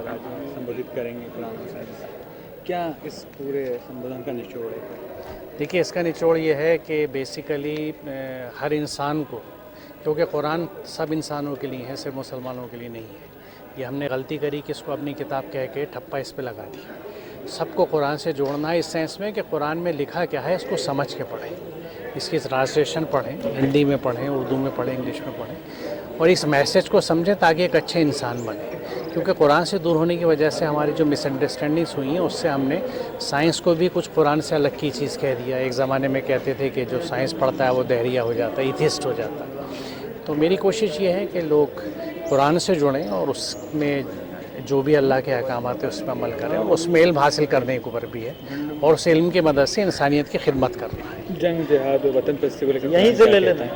اور آج संबोधित करेंगे कुरान से। क्या इस पूरे संबोधन का निचोड़ है? देखिए, इसका निचोड़ ये है कि बेसिकली हर इंसान को, क्योंकि कुरान सब इंसानों के लिए है, सिर्फ मुसलमानों के लिए नहीं है। ये हमने गलती करी कि इसको अपनी किताब कह के ठप्पा इस पे लगा दिया। सबको कुरान से जोड़ना है, इस सेंस में कि कुरान में लिखा क्या है इसको समझ के पढ़ें, इसकी ट्रांसलेशन पढ़ें, हिंदी में पढ़ें, उर्दू में पढ़ें, इंग्लिश में पढ़ें और इस मैसेज को समझें ताकि एक अच्छे इंसान बने। क्योंकि कुरान से दूर होने की वजह से हमारी जो मिसअंडरस्टैंडिंग्स हुई हैं उससे हमने साइंस को भी कुछ कुरान से अलग की चीज़ कह दिया। एक ज़माने में कहते थे कि जो साइंस पढ़ता है वो दहरिया हो जाता है, एथिस्ट हो जाता है। तो मेरी कोशिश ये है कि लोग कुरान से जुड़ें और उसमें जो भी अल्लाह के अहकामात है उस पर अमल करें और उसमें इल्म हासिल करने के ऊपर भी है और उस इल्म की मदद से इंसानियत की खिदमत करना है। जंग जिहाद और वतन परस्ती को लेकर यहीं से ले लेते हैं,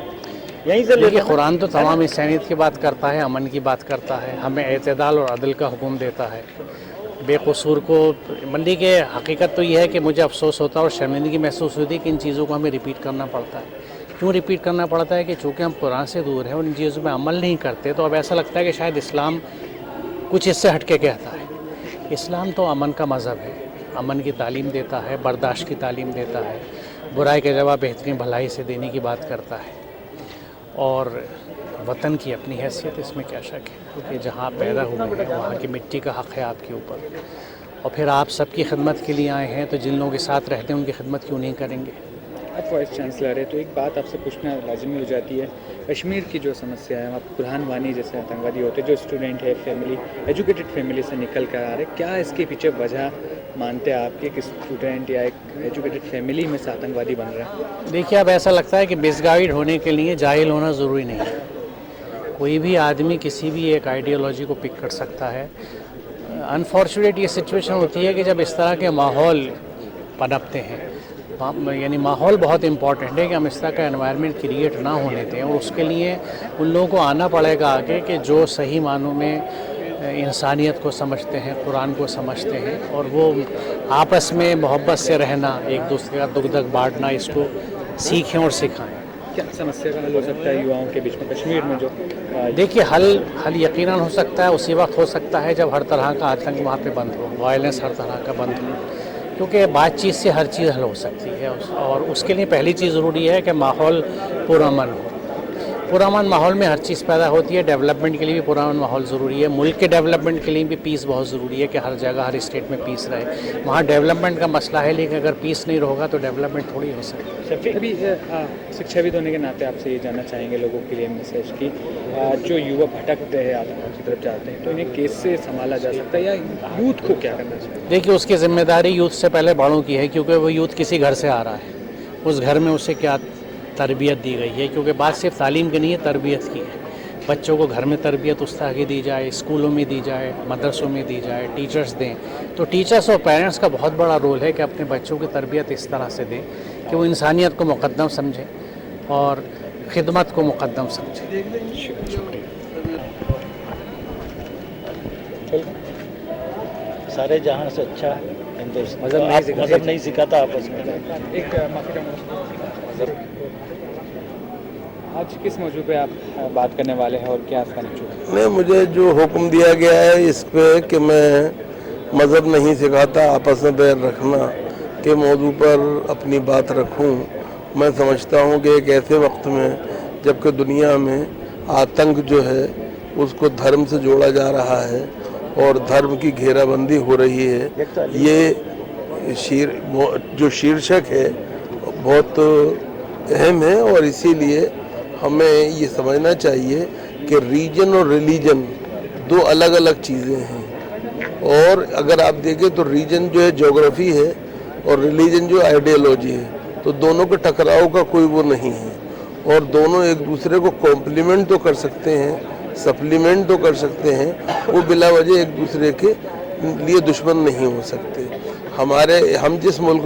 यहीं से ले देखिए, लेते हैं। कुरान तो तमाम इंसानियत की बात करता है, अमन की बात करता है, हमें एतदाल और अदल का हुक्म देता है। बेकसूर को मंडी के हकीकत तो ये है कि मुझे अफसोस होता है और शर्मिंदगी महसूस होती है कि इन चीज़ों को हमें रिपीट करना पड़ता है। क्यों रिपीट करना पड़ता है? कि चूँकि हम कुरान से दूर हैं और इन चीज़ों पर अमल नहीं करते तो अब ऐसा लगता है कि शायद इस्लाम कुछ इससे हट के कहता है। इस्लाम तो अमन का मज़हब है, अमन की तालीम देता है, बर्दाश्त की तालीम देता है, बुराई के जवाब बेहतरीन भलाई से देने की बात करता है और वतन की अपनी हैसियत, इसमें क्या शक है, क्योंकि जहाँ पैदा हुए हैं वहाँ की मिट्टी का हक़ है आपके ऊपर और फिर आप सबकी खिदमत के लिए आए हैं तो जिन लोगों के साथ रहते हैं उनकी खिदमत क्यों नहीं करेंगे। आप वाइस चांसलर है तो एक बात आपसे पूछना लाजमी हो जाती है, कश्मीर की जो समस्या है, आप बुरहान वानी जैसे आतंकवादी होते जो स्टूडेंट है, फैमिली एजुकेटेड फैमिली से निकल कर आ रहे, क्या इसके पीछे वजह मानते हैं आप कि एक स्टूडेंट या एक एजुकेटेड फैमिली में से आतंकवादी बन रहा है? देखिए, अब ऐसा लगता है कि मिसगाइड होने के लिए जाहिल होना ज़रूरी नहीं है। कोई भी आदमी किसी भी एक आइडियोलॉजी को पिक कर सकता है। अनफॉर्चुनेट ये सिचुएशन होती है कि जब इस तरह के माहौल पनपते हैं, यानी माहौल बहुत इंपॉर्टेंट है कि हम इस तरह का एनवायरनमेंट क्रिएट ना होने दें और उसके लिए उन लोगों को आना पड़ेगा आगे कि जो सही मानों में इंसानियत को समझते हैं, कुरान को समझते हैं और वो आपस में मोहब्बत से रहना, एक दूसरे का दुख दर्द बांटना, इसको सीखें और सिखाएं। क्या समस्या का हल हो सकता है युवाओं के बीच में कश्मीर में जो? देखिए, हल यकीनन हो सकता है, उसी वक्त हो सकता है जब हर तरह का आतंक वहाँ पे बंद हो, वायलेंस हर तरह का बंद हो, क्योंकि बातचीत से हर चीज़ हल हो सकती है और उसके लिए पहली चीज़ ज़रूरी है कि माहौल पुरअमन हो। पुरअमन माहौल में हर चीज़ पैदा होती है। डेवलपमेंट के लिए भी पुरअमन माहौल ज़रूरी है, मुल्क के डेवलपमेंट के लिए भी पीस बहुत ज़रूरी है कि हर जगह हर स्टेट में पीस रहे। वहाँ डेवलपमेंट का मसला है, लेकिन अगर पीस नहीं होगा तो डेवलपमेंट थोड़ी हो सकती है। अभी शिक्षाविद होने के नाते आपसे ये जानना चाहेंगे लोगों के लिए मैसेज की, जो युवा भटकते हैं आतंक की तरफ जाते हैं तो इन्हें कैसे संभाला जा सकता है या यूथ को क्या करना चाहिए? देखिए, उसकी जिम्मेदारी यूथ से पहले बड़ों की है, क्योंकि वो यूथ किसी घर से आ रहा है, उस घर में उसे क्या तरबियत दी गई है, क्योंकि बात सिर्फ तालीम की नहीं है, तरबियत की है। बच्चों को घर में तरबियत उस तरह की दी जाए, स्कूलों में दी जाए, मदरसों में दी जाए, टीचर्स दें। तो टीचर्स और पेरेंट्स का बहुत बड़ा रोल है कि अपने बच्चों की तरबियत इस तरह से दें कि वो इंसानियत को मुक़द्दम समझें और खिदमत को मुक़द्दम समझें। शुक्रिया। सारे जहां से अच्छा हिंदुस्तान मज़हब नहीं सिखाता आपस में। एक आज किस मौजू पे आप बात करने वाले हैं और क्या इसका निचोड़ है? नहीं, मुझे जो हुक्म दिया गया है इस पे कि मैं मज़हब नहीं सिखाता, आपस में बैर रखना के मौजू पर अपनी बात रखूं। मैं समझता हूं कि एक ऐसे वक्त में जबकि दुनिया में आतंक जो है उसको धर्म से जोड़ा जा रहा है और धर्म की घेराबंदी हो रही है, ये जो शीर्षक है बहुत अहम है और इसीलिए हमें ये समझना चाहिए कि रीजन और रिलीजन दो अलग अलग चीज़ें हैं। और अगर आप देखें तो रीजन जो है ज्योग्राफी है और रिलीजन जो आइडियोलॉजी है, तो दोनों के टकराव का कोई वो नहीं है और दोनों एक दूसरे को कॉम्प्लीमेंट तो कर सकते हैं, सप्लीमेंट तो कर सकते हैं, वो बिला वजह एक दूसरे के लिए दुश्मन नहीं हो सकते। हम जिस मुल्क